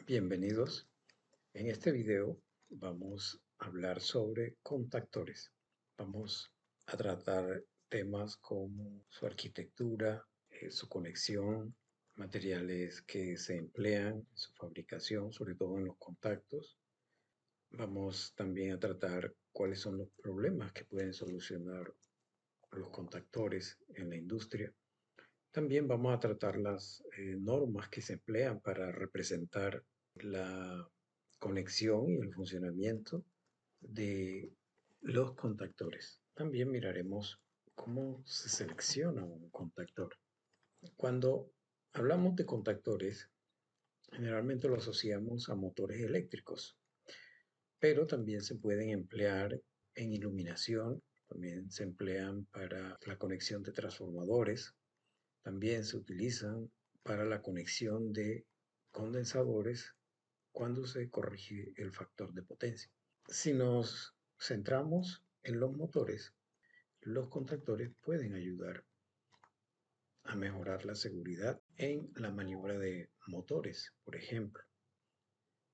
Bienvenidos. En este video vamos a hablar sobre contactores. Vamos a tratar temas como su arquitectura, su conexión, materiales que se emplean en su fabricación, sobre todo en los contactos. Vamos también a tratar cuáles son los problemas que pueden solucionar los contactores en la industria. También vamos a tratar las normas que se emplean para representar la conexión y el funcionamiento de los contactores. También miraremos cómo se selecciona un contactor. Cuando hablamos de contactores, generalmente lo asociamos a motores eléctricos, pero también se pueden emplear en iluminación, también se emplean para la conexión de transformadores, también se utilizan para la conexión de condensadores cuando se corrige el factor de potencia. Si nos centramos en los motores, los contactores pueden ayudar a mejorar la seguridad en la maniobra de motores, por ejemplo.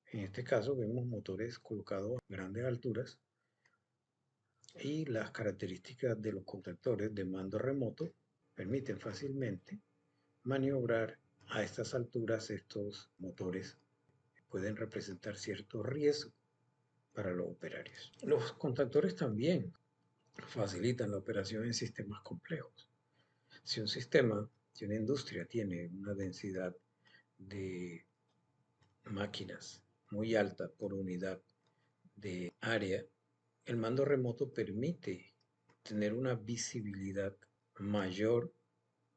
En este caso vemos motores colocados a grandes alturas y las características de los contactores de mando remoto permiten fácilmente maniobrar a estas alturas. Estos motores pueden representar cierto riesgo para los operarios. Los contactores también facilitan la operación en sistemas complejos. Si un sistema, si una industria tiene una densidad de máquinas muy alta por unidad de área, el mando remoto permite tener una visibilidad mayor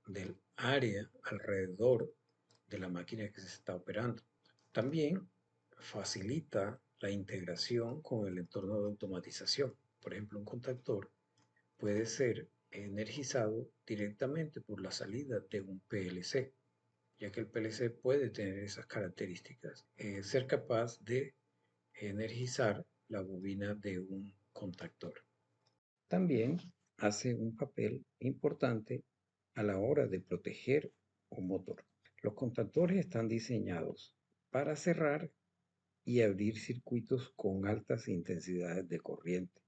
del área alrededor de la máquina que se está operando. También facilita la integración con el entorno de automatización. Por ejemplo, un contactor puede ser energizado directamente por la salida de un PLC, ya que el PLC puede tener esas características, ser capaz de energizar la bobina de un contactor. También hace un papel importante a la hora de proteger un motor. Los contactores están diseñados para cerrar y abrir circuitos con altas intensidades de corriente.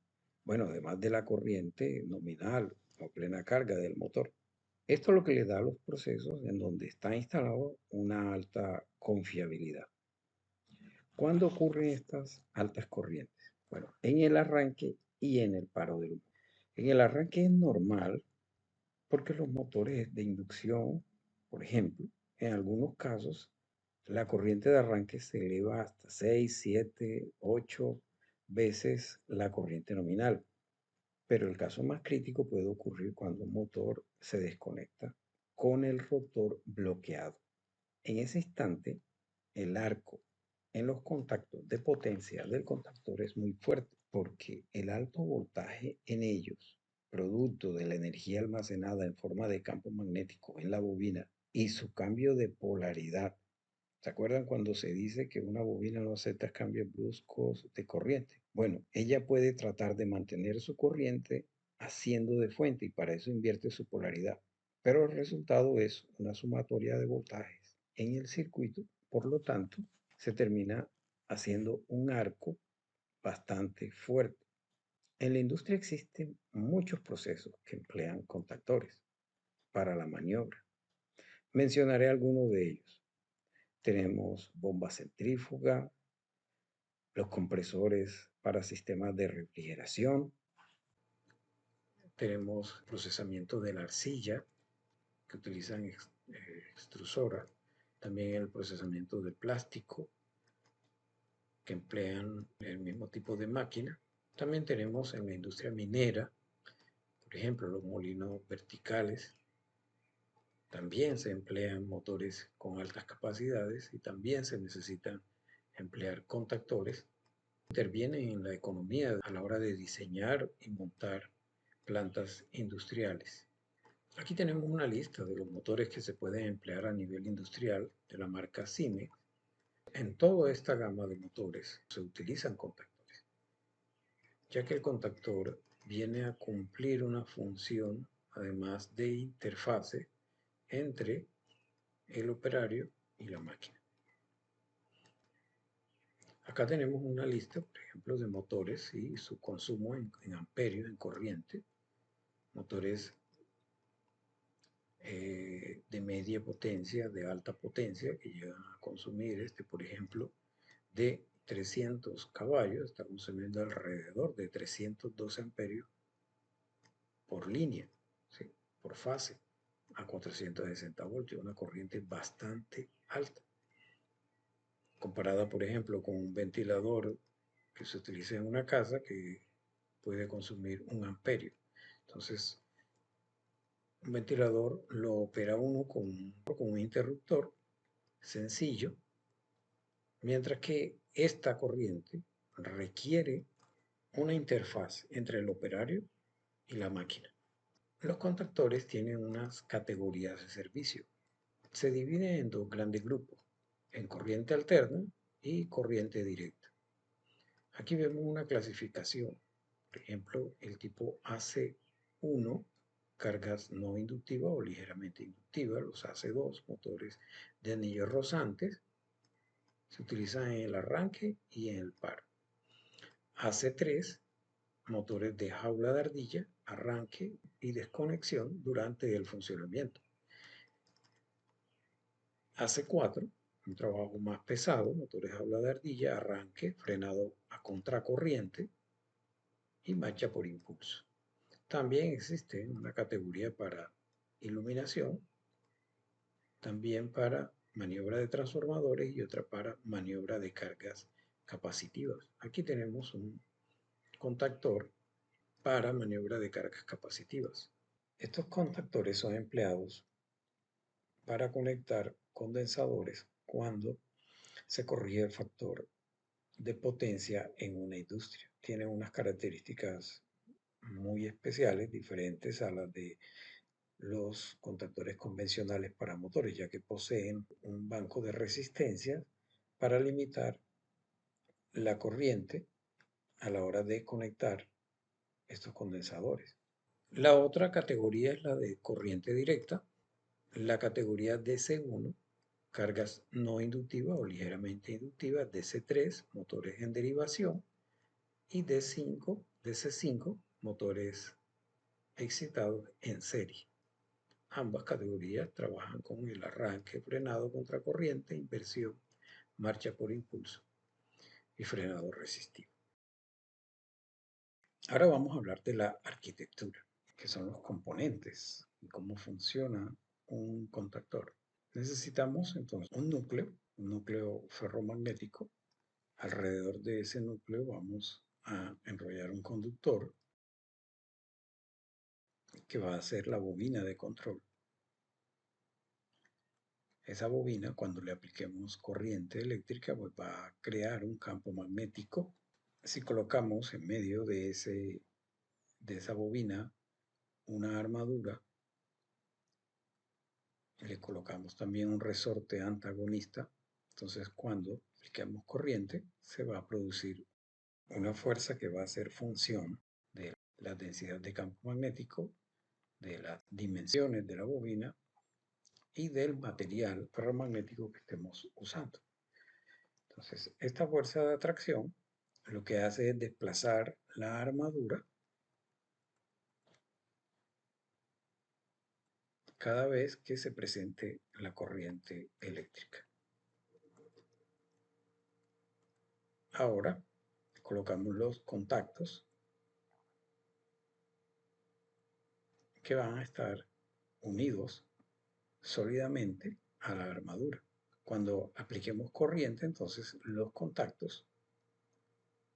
Bueno, además de la corriente nominal o plena carga del motor. Esto es lo que le da a los procesos en donde está instalado una alta confiabilidad. ¿Cuándo ocurren estas altas corrientes? Bueno, en el arranque y en el paro del motor. En el arranque es normal porque los motores de inducción, por ejemplo, en algunos casos, la corriente de arranque se eleva hasta 6, 7, 8 veces la corriente nominal. Pero el caso más crítico puede ocurrir cuando un motor se desconecta con el rotor bloqueado. En ese instante, el arco en los contactos de potencia del contactor es muy fuerte porque el alto voltaje en ellos, producto de la energía almacenada en forma de campo magnético en la bobina y su cambio de polaridad. ¿Se acuerdan cuando se dice que una bobina no acepta cambios bruscos de corriente? Bueno, ella puede tratar de mantener su corriente haciendo de fuente y para eso invierte su polaridad. Pero el resultado es una sumatoria de voltajes en el circuito, por lo tanto, se termina haciendo un arco bastante fuerte. En la industria existen muchos procesos que emplean contactores para la maniobra. Mencionaré algunos de ellos. Tenemos bomba centrífuga, los compresores para sistemas de refrigeración, tenemos procesamiento de la arcilla que utilizan extrusora, también el procesamiento de plástico que emplean el mismo tipo de máquina. También tenemos en la industria minera, por ejemplo, los molinos verticales. También se emplean motores con altas capacidades y también se necesitan emplear contactores. Intervienen en la economía a la hora de diseñar y montar plantas industriales. Aquí tenemos una lista de los motores que se pueden emplear a nivel industrial de la marca Siemens. En toda esta gama de motores se utilizan contactores, ya que el contactor viene a cumplir una función, además de interfase, entre el operario y la máquina. Acá tenemos una lista, por ejemplo, de motores y su consumo en amperios, en corriente. Motores de media potencia, de alta potencia, que llegan a consumir, por ejemplo, de 300 caballos, está consumiendo alrededor de 312 amperios por línea, ¿sí? Por fase, a 460 voltios, una corriente bastante alta, comparada, por ejemplo, con un ventilador que se utiliza en una casa que puede consumir 1 amperio. Entonces, un ventilador lo opera uno con un interruptor sencillo, mientras que esta corriente requiere una interfaz entre el operario y la máquina. Los contactores tienen unas categorías de servicio. Se dividen en dos grandes grupos, en corriente alterna y corriente directa. Aquí vemos una clasificación. Por ejemplo, el tipo AC1, cargas no inductivas o ligeramente inductivas. Los AC2, motores de anillos rozantes, se utilizan en el arranque y en el paro. AC3, motores de jaula de ardilla, arranque y desconexión durante el funcionamiento. AC4, un trabajo más pesado, motores de jaula de ardilla, arranque, frenado a contracorriente y marcha por impulso. También existe una categoría para iluminación, también para maniobra de transformadores y otra para maniobra de cargas capacitivas. Aquí tenemos un contactor para maniobra de cargas capacitivas. Estos contactores son empleados para conectar condensadores cuando se corrige el factor de potencia en una industria. Tienen unas características muy especiales, diferentes a las de los contactores convencionales para motores, ya que poseen un banco de resistencia para limitar la corriente a la hora de conectar estos condensadores. La otra categoría es la de corriente directa, la categoría DC1, cargas no inductivas o ligeramente inductivas, DC3, motores en derivación, y DC5, motores excitados en serie. Ambas categorías trabajan con el arranque, frenado contracorriente, inversión, marcha por impulso y frenado resistivo. Ahora vamos a hablar de la arquitectura, que son los componentes y cómo funciona un contactor. Necesitamos entonces un núcleo ferromagnético. Alrededor de ese núcleo vamos a enrollar un conductor que va a ser la bobina de control. Esa bobina, cuando le apliquemos corriente eléctrica, pues va a crear un campo magnético. Si colocamos en medio de esa bobina una armadura, le colocamos también un resorte antagonista, entonces cuando apliquemos corriente se va a producir una fuerza que va a ser función de la densidad de campo magnético, de las dimensiones de la bobina y del material ferromagnético que estemos usando. Entonces, esta fuerza de atracción lo que hace es desplazar la armadura cada vez que se presente la corriente eléctrica. Ahora colocamos los contactos que van a estar unidos sólidamente a la armadura. Cuando apliquemos corriente, entonces los contactos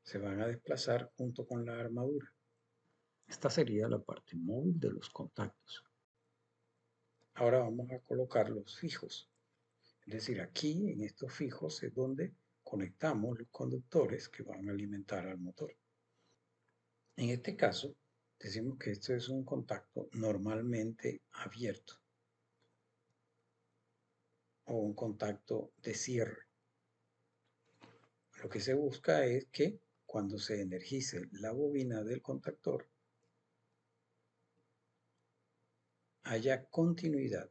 se van a desplazar junto con la armadura. Esta sería la parte móvil de los contactos. Ahora vamos a colocar los fijos. Es decir, aquí en estos fijos es donde conectamos los conductores que van a alimentar al motor. En este caso, decimos que esto es un contacto normalmente abierto o un contacto de cierre. Lo que se busca es que cuando se energice la bobina del contactor, haya continuidad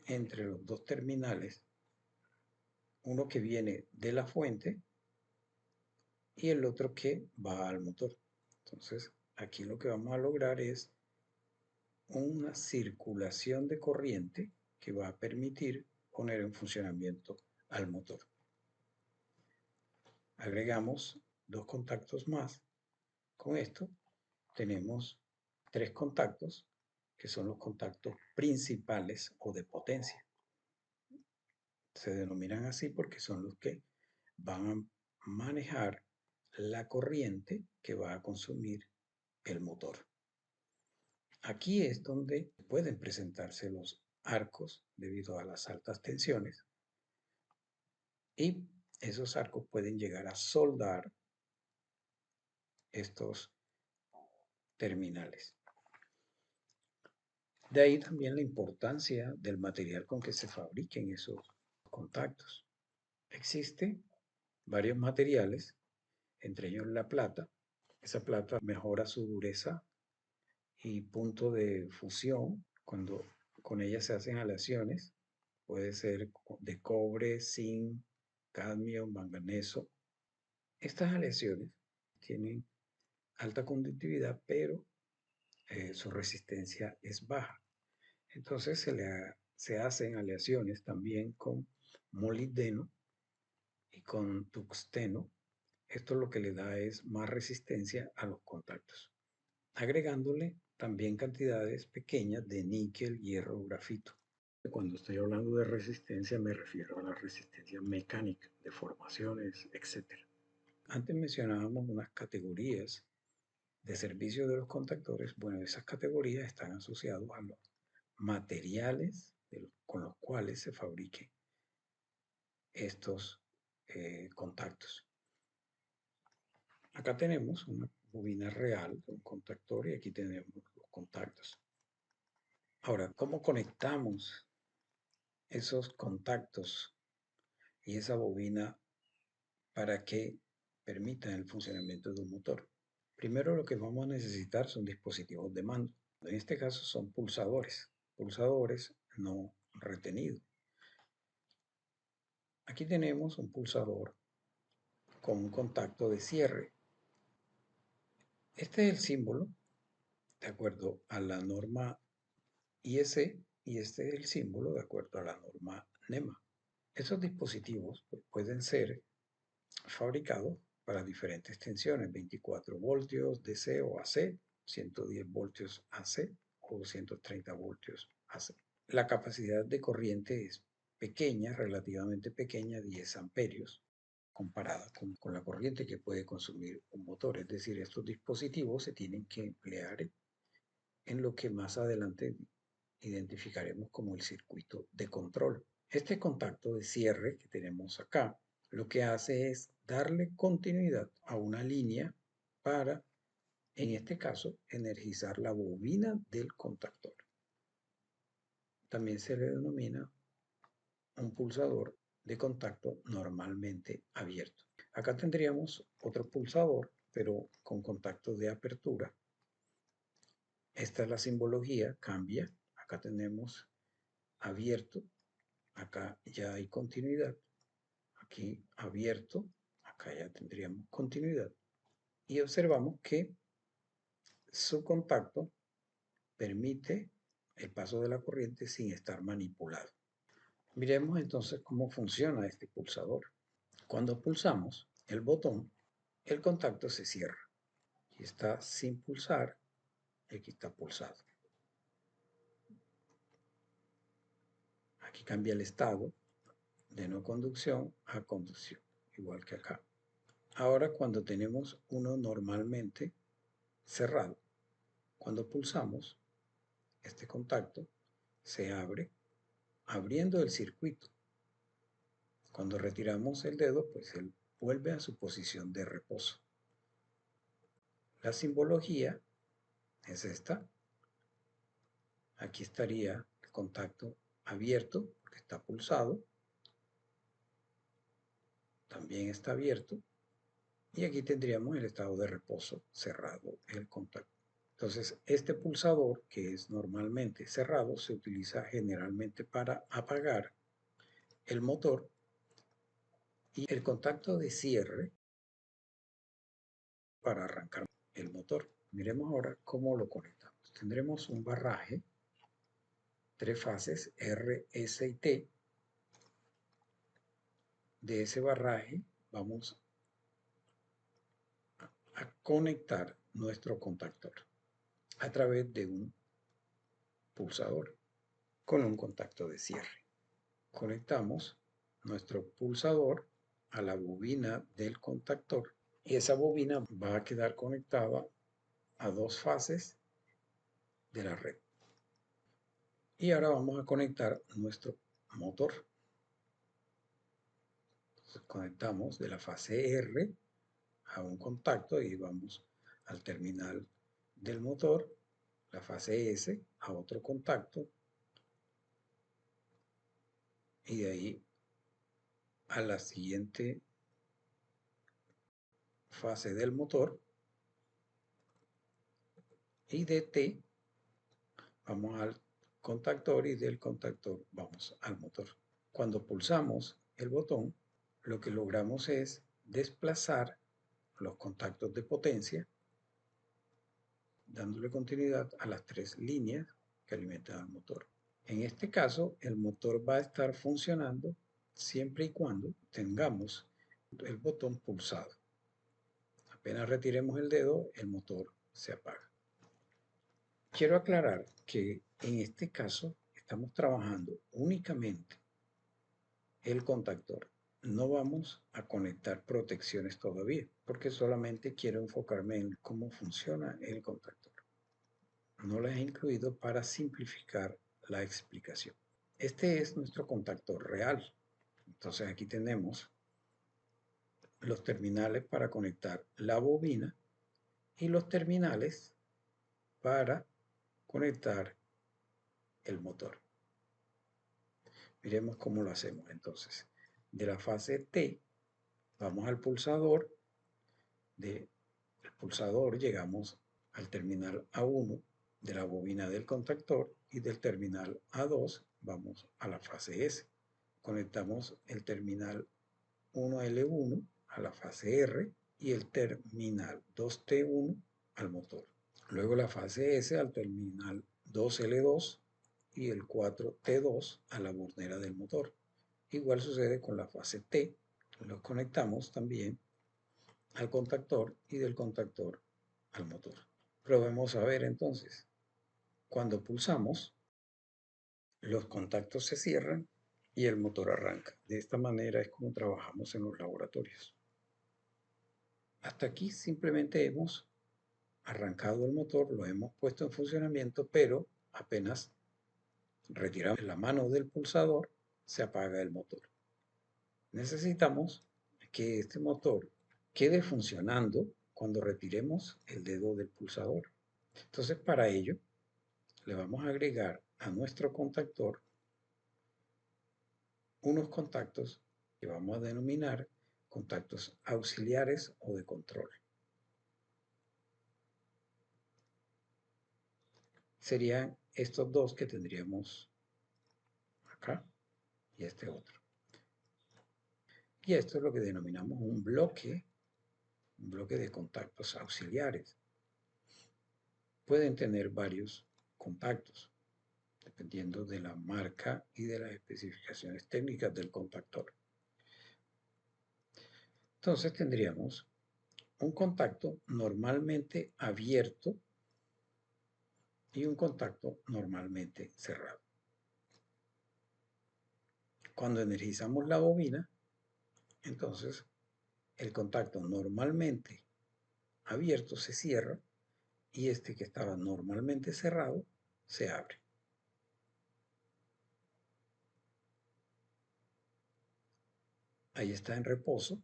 entre los dos terminales, uno que viene de la fuente y el otro que va al motor. Entonces, aquí lo que vamos a lograr es una circulación de corriente que va a permitir poner en funcionamiento al motor. Agregamos dos contactos más. Con esto tenemos tres contactos que son los contactos principales o de potencia. Se denominan así porque son los que van a manejar la corriente que va a consumir el motor. Aquí es donde pueden presentarse los arcos debido a las altas tensiones y esos arcos pueden llegar a soldar estos terminales. De ahí también la importancia del material con que se fabriquen esos contactos. Existen varios materiales, entre ellos la plata. Esa plata mejora su dureza y punto de fusión cuando con ella se hacen aleaciones. Puede ser de cobre, zinc, cadmio, manganeso. Estas aleaciones tienen alta conductividad, pero su resistencia es baja. Entonces se hacen aleaciones también con molibdeno y con tungsteno. Esto lo que le da es más resistencia a los contactos, agregándole también cantidades pequeñas de níquel, hierro, grafito. Cuando estoy hablando de resistencia me refiero a la resistencia mecánica, deformaciones, etc. Antes mencionábamos unas categorías de servicio de los contactores. Bueno, esas categorías están asociadas a los materiales con los cuales se fabriquen estos contactos. Acá tenemos una bobina real de un contactor y aquí tenemos los contactos. Ahora, ¿cómo conectamos esos contactos y esa bobina para que permitan el funcionamiento de un motor? Primero lo que vamos a necesitar son dispositivos de mando. En este caso son pulsadores no retenidos. Aquí tenemos un pulsador con un contacto de cierre. Este es el símbolo de acuerdo a la norma IEC y este es el símbolo de acuerdo a la norma NEMA. Esos dispositivos pues, pueden ser fabricados para diferentes tensiones, 24 voltios DC o AC, 110 voltios AC o 230 voltios AC. La capacidad de corriente es pequeña, relativamente pequeña, 10 amperios, comparada con la corriente que puede consumir un motor. Es decir, estos dispositivos se tienen que emplear en lo que más adelante identificaremos como el circuito de control. Este contacto de cierre que tenemos acá, lo que hace es darle continuidad a una línea para, en este caso, energizar la bobina del contactor. También se le denomina un pulsador de contacto normalmente abierto. Acá tendríamos otro pulsador, pero con contacto de apertura. Esta es la simbología, cambia. Acá tenemos abierto, acá ya hay continuidad. Aquí abierto, acá ya tendríamos continuidad. Y observamos que su contacto permite el paso de la corriente sin estar manipulado. Miremos entonces cómo funciona este pulsador. Cuando pulsamos el botón, el contacto se cierra. Aquí está sin pulsar, aquí está pulsado. Aquí cambia el estado de no conducción a conducción, igual que acá. Ahora cuando tenemos uno normalmente cerrado, cuando pulsamos este contacto, se abre abriendo el circuito. Cuando retiramos el dedo, pues él vuelve a su posición de reposo. La simbología es esta. Aquí estaría el contacto abierto, porque está pulsado. También está abierto. Y aquí tendríamos el estado de reposo cerrado, el contacto. Entonces, este pulsador, que es normalmente cerrado, se utiliza generalmente para apagar el motor y el contacto de cierre para arrancar el motor. Miremos ahora cómo lo conectamos. Tendremos un barraje, 3 fases R, S y T. De ese barraje vamos a conectar nuestro contactor a través de un pulsador con un contacto de cierre. Conectamos nuestro pulsador a la bobina del contactor y esa bobina va a quedar conectada a 2 fases de la red. Y ahora vamos a conectar nuestro motor. Entonces, conectamos de la fase R a un contacto y vamos al terminal del motor, la fase S a otro contacto y de ahí a la siguiente fase del motor y de T vamos al contactor y del contactor vamos al motor. Cuando pulsamos el botón, lo que logramos es desplazar los contactos de potencia, dándole continuidad a las 3 líneas que alimentan al motor. En este caso, el motor va a estar funcionando siempre y cuando tengamos el botón pulsado. Apenas retiremos el dedo, el motor se apaga. Quiero aclarar que en este caso estamos trabajando únicamente el contactor. No vamos a conectar protecciones todavía, porque solamente quiero enfocarme en cómo funciona el contactor. No las he incluido para simplificar la explicación. Este es nuestro contactor real. Entonces aquí tenemos los terminales para conectar la bobina y los terminales para conectar el motor. Miremos cómo lo hacemos entonces. De la fase T vamos al pulsador. Del pulsador llegamos al terminal A1 de la bobina del contactor y del terminal A2 vamos a la fase S. Conectamos el terminal 1L1 a la fase R y el terminal 2T1 al motor. Luego la fase S al terminal 2L2 y el 4T2 a la burnera del motor. Igual sucede con la fase T. Los conectamos también al contactor y del contactor al motor. Probemos a ver entonces. Cuando pulsamos, los contactos se cierran y el motor arranca. De esta manera es como trabajamos en los laboratorios. Hasta aquí simplemente hemos arrancado el motor, lo hemos puesto en funcionamiento, pero apenas retiramos la mano del pulsador, se apaga el motor. Necesitamos que este motor quede funcionando cuando retiremos el dedo del pulsador. Entonces, para ello, le vamos a agregar a nuestro contactor unos contactos que vamos a denominar contactos auxiliares o de control. Serían estos dos que tendríamos acá y este otro. Y esto es lo que denominamos un bloque de contactos auxiliares. Pueden tener varios contactos, dependiendo de la marca y de las especificaciones técnicas del contactor. Entonces tendríamos un contacto normalmente abierto y un contacto normalmente cerrado. Cuando energizamos la bobina, entonces el contacto normalmente abierto se cierra y este que estaba normalmente cerrado se abre. Ahí está en reposo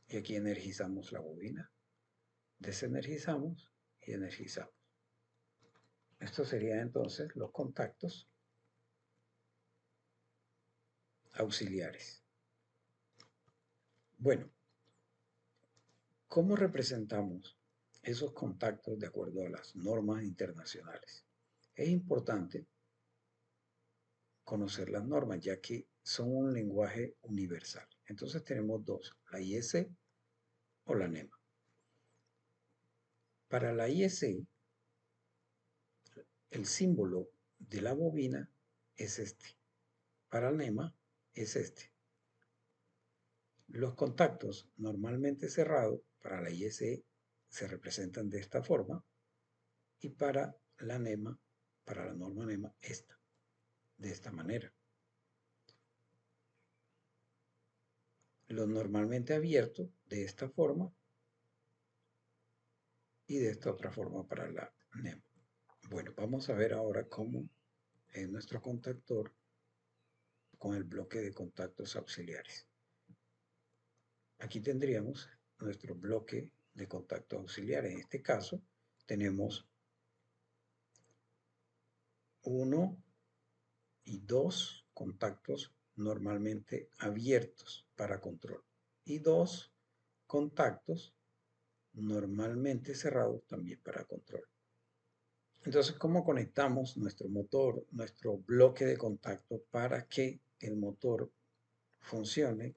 y aquí energizamos la bobina, desenergizamos y energizamos. Estos serían entonces los contactos auxiliares. Bueno, ¿cómo representamos esos contactos de acuerdo a las normas internacionales? Es importante conocer las normas, ya que son un lenguaje universal. Entonces tenemos dos, la IEC o la NEMA. Para la ISE, el símbolo de la bobina es este. Para la NEMA es este. Los contactos normalmente cerrados para la ISE se representan de esta forma y para la NEMA, para la norma NEMA, de esta manera. Los normalmente abiertos de esta forma y de esta otra forma para la NEMA. Bueno, vamos a ver ahora cómo es nuestro contactor con el bloque de contactos auxiliares. Aquí tendríamos nuestro bloque de contactos auxiliares. En este caso tenemos 1 y 2 contactos normalmente abiertos para control y 2 contactos normalmente cerrados también para control. Entonces, ¿cómo conectamos nuestro motor, nuestro bloque de contacto para que el motor funcione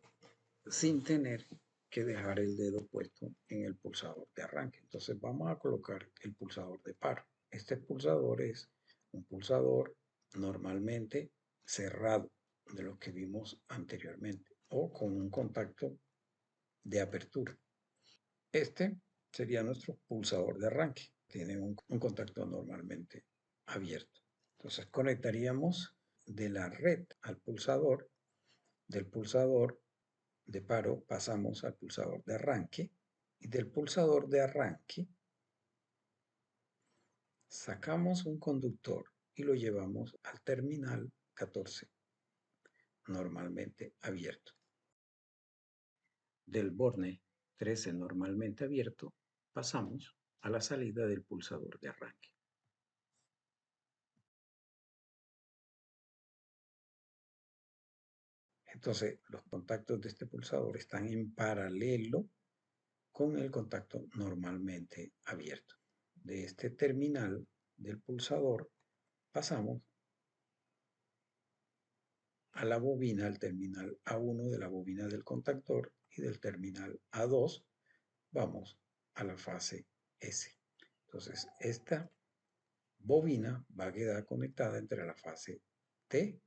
sin tener que dejar el dedo puesto en el pulsador de arranque? Entonces vamos a colocar el pulsador de paro. Este pulsador es un pulsador normalmente cerrado, de los que vimos anteriormente, o con un contacto de apertura. Este sería nuestro pulsador de arranque. Tiene un contacto normalmente abierto. Entonces conectaríamos de la red al pulsador, del pulsador de paro pasamos al pulsador de arranque y del pulsador de arranque sacamos un conductor y lo llevamos al terminal 14, normalmente abierto. Del borne 13 normalmente abierto pasamos a la salida del pulsador de arranque. Entonces, los contactos de este pulsador están en paralelo con el contacto normalmente abierto. De este terminal del pulsador pasamos a la bobina, al terminal A1 de la bobina del contactor y del terminal A2 vamos a la fase S. Entonces, esta bobina va a quedar conectada entre la fase T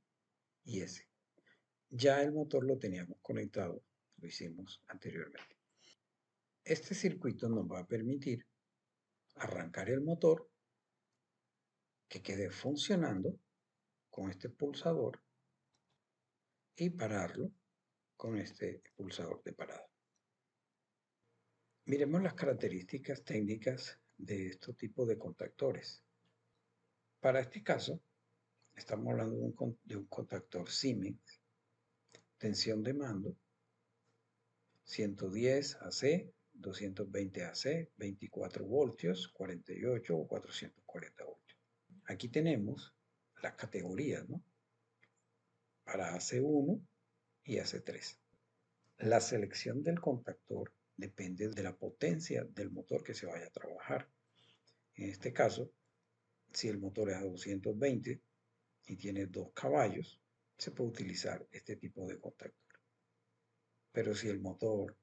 y S. Ya el motor lo teníamos conectado, lo hicimos anteriormente. Este circuito nos va a permitir arrancar el motor que quede funcionando con este pulsador y pararlo con este pulsador de parada. Miremos las características técnicas de este tipo de contactores. Para este caso, estamos hablando de un contactor Siemens, tensión de mando 110 AC, 220 AC, 24 voltios, 48 o 440 voltios. Aquí tenemos las categorías, ¿no? Para AC1 y AC3. La selección del contactor depende de la potencia del motor que se vaya a trabajar. En este caso, si el motor es a 220 y tiene 2 caballos, se puede utilizar este tipo de contactor. Pero si el motor,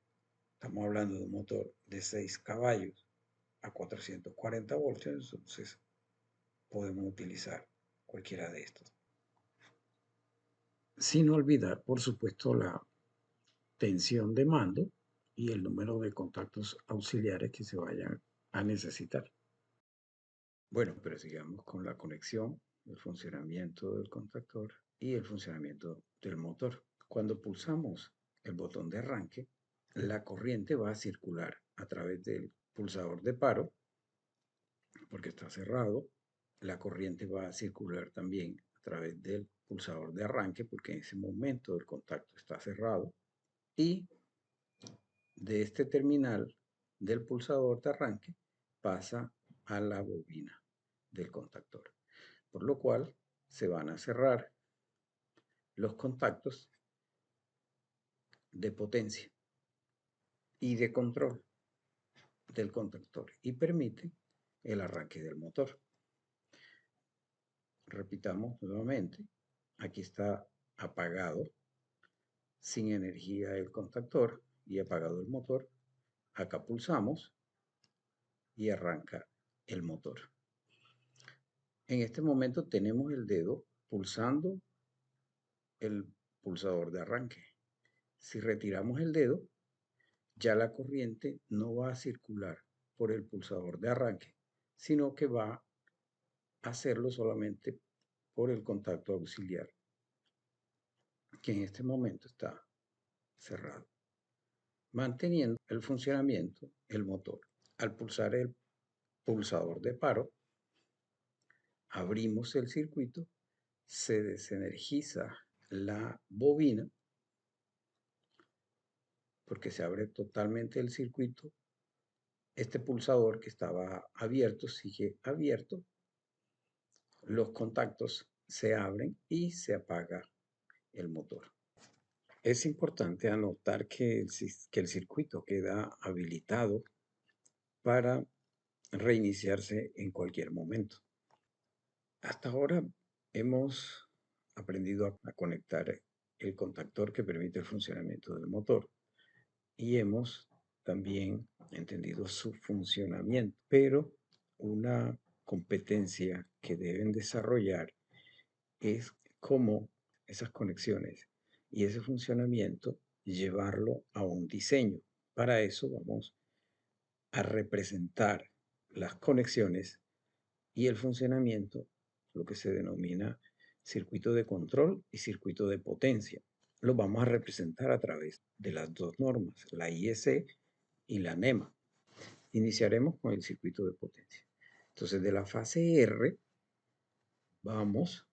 estamos hablando de un motor de 6 caballos a 440 voltios, entonces podemos utilizar cualquiera de estos. Sin olvidar, por supuesto, la tensión de mando y el número de contactos auxiliares que se vayan a necesitar. Bueno, pero sigamos con la conexión, el funcionamiento del contactor y el funcionamiento del motor. Cuando pulsamos el botón de arranque, la corriente va a circular a través del pulsador de paro, porque está cerrado. La corriente va a circular también a través del pulsador de arranque, porque en ese momento el contacto está cerrado. Y de este terminal del pulsador de arranque pasa a la bobina del contactor, por lo cual se van a cerrar los contactos de potencia y de control del contactor y permite el arranque del motor. Repitamos nuevamente, aquí está apagado, sin energía el contactor y apagado el motor. Acá pulsamos y arranca el motor. En este momento tenemos el dedo pulsando el pulsador de arranque. Si retiramos el dedo, ya la corriente no va a circular por el pulsador de arranque, sino que va a hacerlo solamente por el contacto auxiliar, que en este momento está cerrado, manteniendo el funcionamiento el motor. Al pulsar el pulsador de paro, abrimos el circuito, se desenergiza la bobina porque se abre totalmente el circuito. Este pulsador que estaba abierto sigue abierto, los contactos se abren y se apaga el motor. Es importante anotar que el circuito queda habilitado para reiniciarse en cualquier momento. Hasta ahora hemos aprendido a conectar el contactor que permite el funcionamiento del motor y hemos también entendido su funcionamiento, pero una competencia que deben desarrollar es cómo esas conexiones y ese funcionamiento llevarlo a un diseño. Para eso vamos a representar las conexiones y el funcionamiento, lo que se denomina circuito de control y circuito de potencia. Lo vamos a representar a través de las dos normas, la IEC y la NEMA. Iniciaremos con el circuito de potencia. Entonces, de la fase R vamos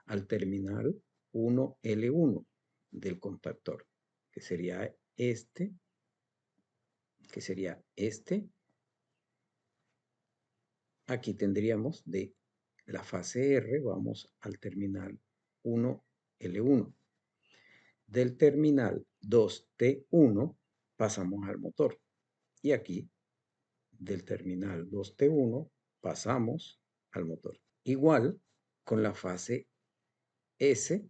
al terminal 1L1 del contactor, que sería este, Aquí tendríamos de la fase R, vamos al terminal 1L1. Del terminal 2T1 pasamos al motor. Y aquí, del terminal 2T1, pasamos al motor. Igual con la fase S,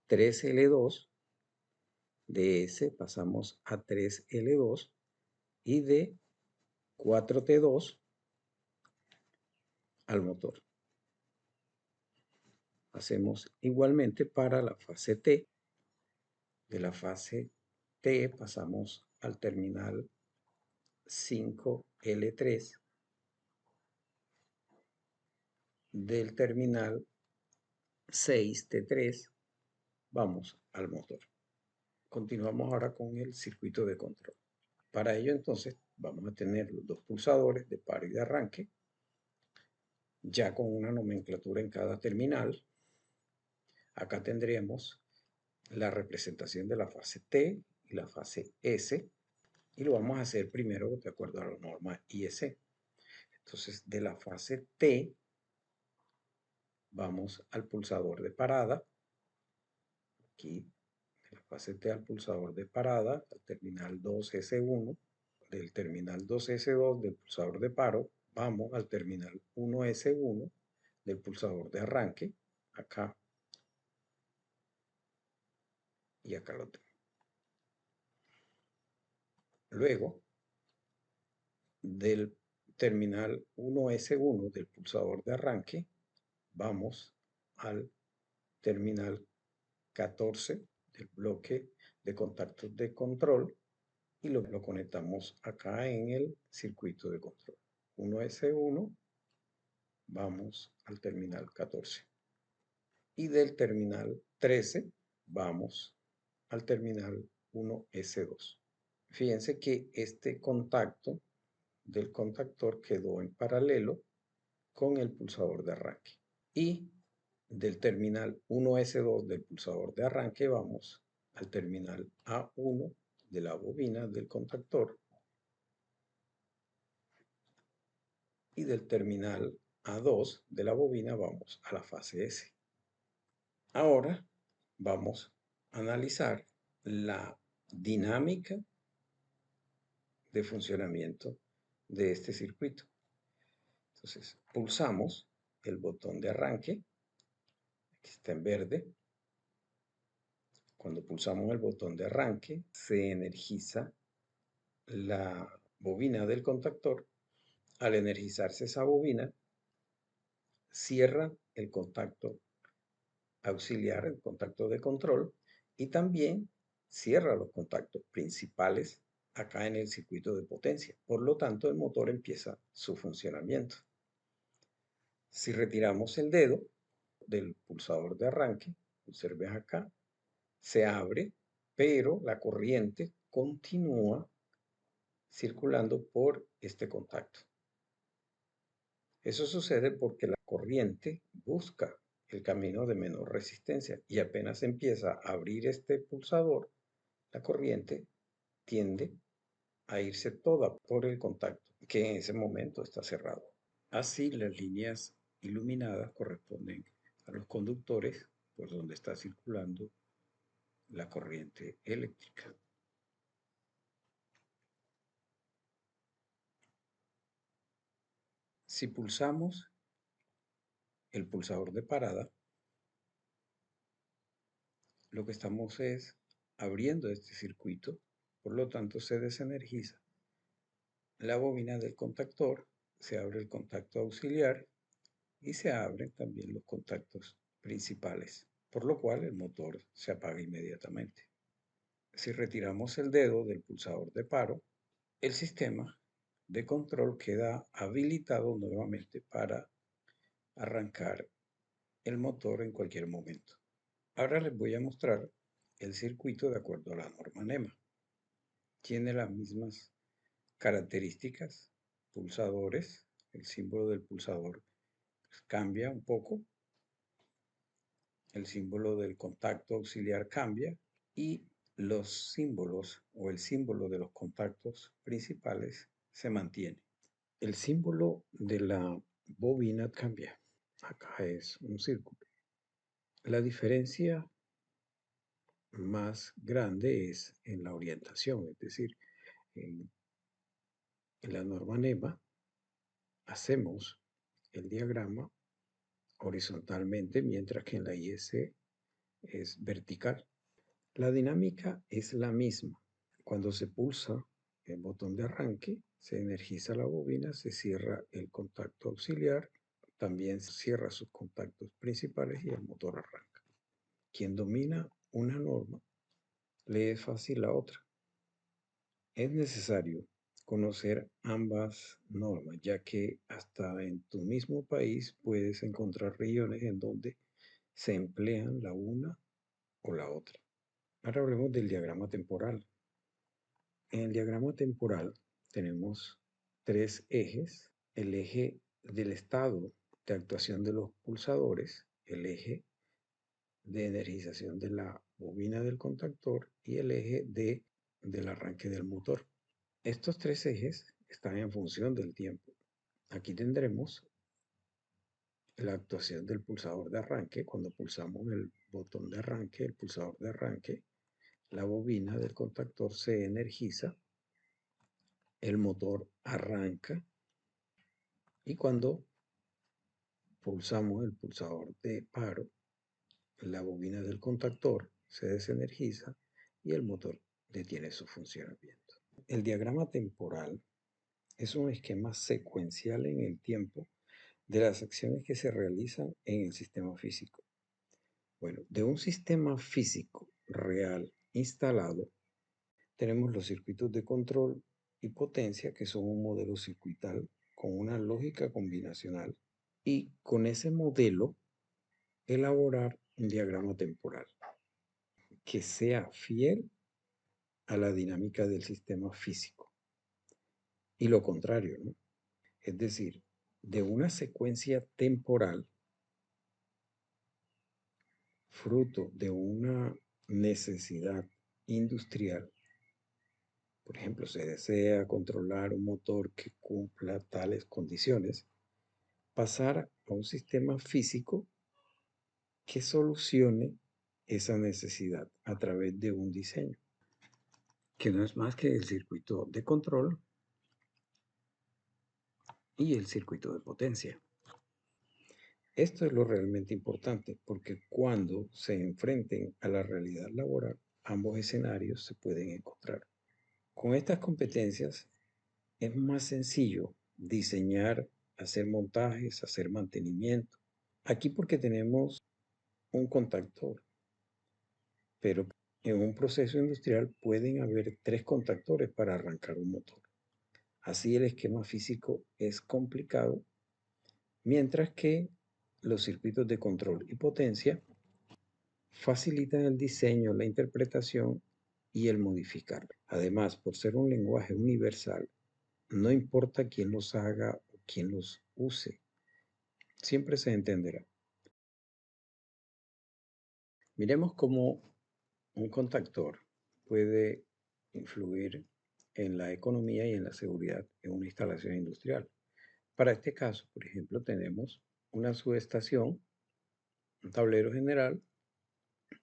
3L2, de S pasamos a 3L2 y de 4T2 al motor. Hacemos igualmente para la fase T. De la fase T pasamos al terminal 5L3. Del terminal 6T3 vamos al motor. Continuamos ahora con el circuito de control. Para ello entonces vamos a tener los dos pulsadores de paro y de arranque, ya con una nomenclatura en cada terminal. Acá tendremos la representación de la fase T y la fase S, y lo vamos a hacer primero de acuerdo a la norma IEC. Entonces, de la fase T vamos al pulsador de parada. Aquí, de la fase T al pulsador de parada, al terminal 2S1, del terminal 2S2 del pulsador de paro, vamos al terminal 1S1 del pulsador de arranque, acá, y acá lo tengo. Luego, del terminal 1S1 del pulsador de arranque, vamos al terminal 14 del bloque de contactos de control y lo conectamos acá en el circuito de control. 1S1, vamos al terminal 14. Y del terminal 13 vamos al terminal 1S2. Fíjense que este contacto del contactor quedó en paralelo con el pulsador de arranque. Y del terminal 1S2 del pulsador de arranque vamos al terminal A1 de la bobina del contactor y del terminal A2 de la bobina vamos a la fase S. Ahora vamos a analizar la dinámica de funcionamiento de este circuito. Entonces, pulsamos el botón de arranque, que está en verde. Cuando pulsamos el botón de arranque, se energiza la bobina del contactor. Al energizarse esa bobina, cierra el contacto auxiliar, el contacto de control, y también cierra los contactos principales acá en el circuito de potencia. Por lo tanto, el motor empieza su funcionamiento. Si retiramos el dedo del pulsador de arranque, observen acá, se abre, pero la corriente continúa circulando por este contacto. Eso sucede porque la corriente busca el camino de menor resistencia y apenas empieza a abrir este pulsador, la corriente tiende a irse toda por el contacto, que en ese momento está cerrado. Así, las líneas iluminadas corresponden a los conductores por donde está circulando la corriente eléctrica. Si pulsamos el pulsador de parada, lo que estamos es abriendo este circuito, por lo tanto se desenergiza la bobina del contactor, se abre el contacto auxiliar y se abren también los contactos principales, por lo cual el motor se apaga inmediatamente. Si retiramos el dedo del pulsador de paro, el sistema de control queda habilitado nuevamente para arrancar el motor en cualquier momento. Ahora les voy a mostrar el circuito de acuerdo a la norma NEMA. Tiene las mismas características, pulsadores, el símbolo del pulsador cambia un poco, el símbolo del contacto auxiliar cambia y los símbolos o el símbolo de los contactos principales se mantiene. El símbolo de la bobina cambia. Acá es un círculo. La diferencia más grande es en la orientación, es decir, en la norma NEMA hacemos el diagrama horizontalmente, mientras que en la IS es vertical. La dinámica es la misma. Cuando se pulsa el botón de arranque, se energiza la bobina, se cierra el contacto auxiliar, también se cierra sus contactos principales y el motor arranca. Quien domina una norma, le es fácil la otra. Es necesario conocer ambas normas, ya que hasta en tu mismo país puedes encontrar regiones en donde se emplean la una o la otra. Ahora hablemos del diagrama temporal. En el diagrama temporal tenemos tres ejes: el eje del estado de actuación de los pulsadores, el eje de energización de la bobina del contactor y el eje del arranque del motor. Estos tres ejes están en función del tiempo. Aquí tendremos la actuación del pulsador de arranque. Cuando pulsamos el botón de arranque, el pulsador de arranque, la bobina del contactor se energiza, el motor arranca y cuando pulsamos el pulsador de paro, la bobina del contactor se desenergiza y el motor detiene su funcionamiento. El diagrama temporal es un esquema secuencial en el tiempo de las acciones que se realizan en el sistema físico. Bueno, de un sistema físico real instalado, tenemos los circuitos de control y potencia, que son un modelo circuital con una lógica combinacional, y con ese modelo elaborar un diagrama temporal que sea fiel a la dinámica del sistema físico. Y lo contrario, ¿no? Es decir, de una secuencia temporal fruto de una necesidad industrial. Por ejemplo, se desea controlar un motor que cumpla tales condiciones, pasar a un sistema físico que solucione esa necesidad a través de un diseño, que no es más que el circuito de control y el circuito de potencia. Esto es lo realmente importante, porque cuando se enfrenten a la realidad laboral, ambos escenarios se pueden encontrar Con estas competencias es más sencillo diseñar, hacer montajes, hacer mantenimiento. Aquí porque tenemos un contactor, pero en un proceso industrial pueden haber 3 contactores para arrancar un motor. Así el esquema físico es complicado, mientras que los circuitos de control y potencia facilitan el diseño, la interpretación y el modificar. Además, por ser un lenguaje universal, no importa quién los haga o quién los use, siempre se entenderá. Miremos cómo un contactor puede influir en la economía y en la seguridad en una instalación industrial. Para este caso, por ejemplo, tenemos una subestación, un tablero general.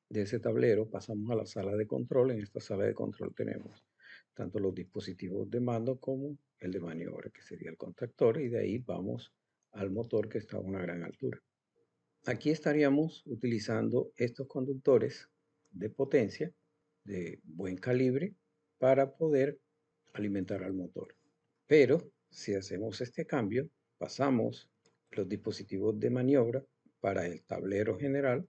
De ese tablero pasamos a la sala de control. En esta sala de control tenemos tanto los dispositivos de mando como el de maniobra, que sería el contactor, y de ahí vamos al motor que está a una gran altura. Aquí estaríamos utilizando estos conductores de potencia de buen calibre para poder alimentar al motor. Pero si hacemos este cambio, pasamos los dispositivos de maniobra para el tablero general,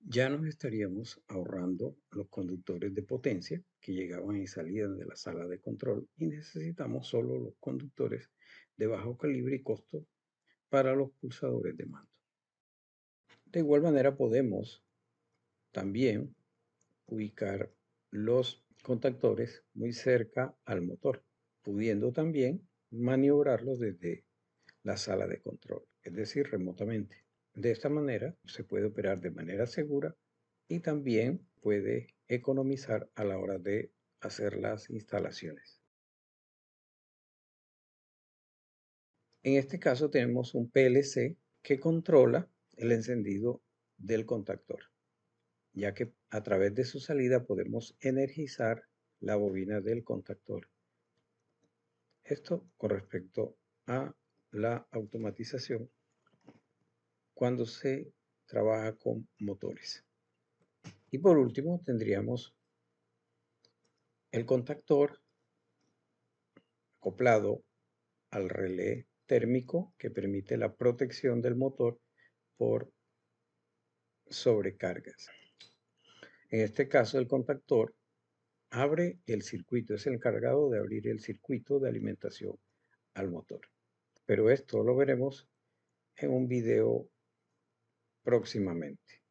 ya nos estaríamos ahorrando los conductores de potencia que llegaban y salían de la sala de control, y necesitamos solo los conductores de bajo calibre y costo para los pulsadores de mando. De igual manera podemos también ubicar los contactores muy cerca al motor, pudiendo también maniobrarlos desde la sala de control, es decir, remotamente. De esta manera se puede operar de manera segura y también puede economizar a la hora de hacer las instalaciones. En este caso tenemos un PLC que controla el encendido del contactor, ya que a través de su salida podemos energizar la bobina del contactor. Esto con respecto a la automatización cuando se trabaja con motores. Y por último tendríamos el contactor acoplado al relé térmico que permite la protección del motor por sobrecargas. En este caso el contactor abre el circuito, es el encargado de abrir el circuito de alimentación al motor. Pero esto lo veremos en un video próximamente.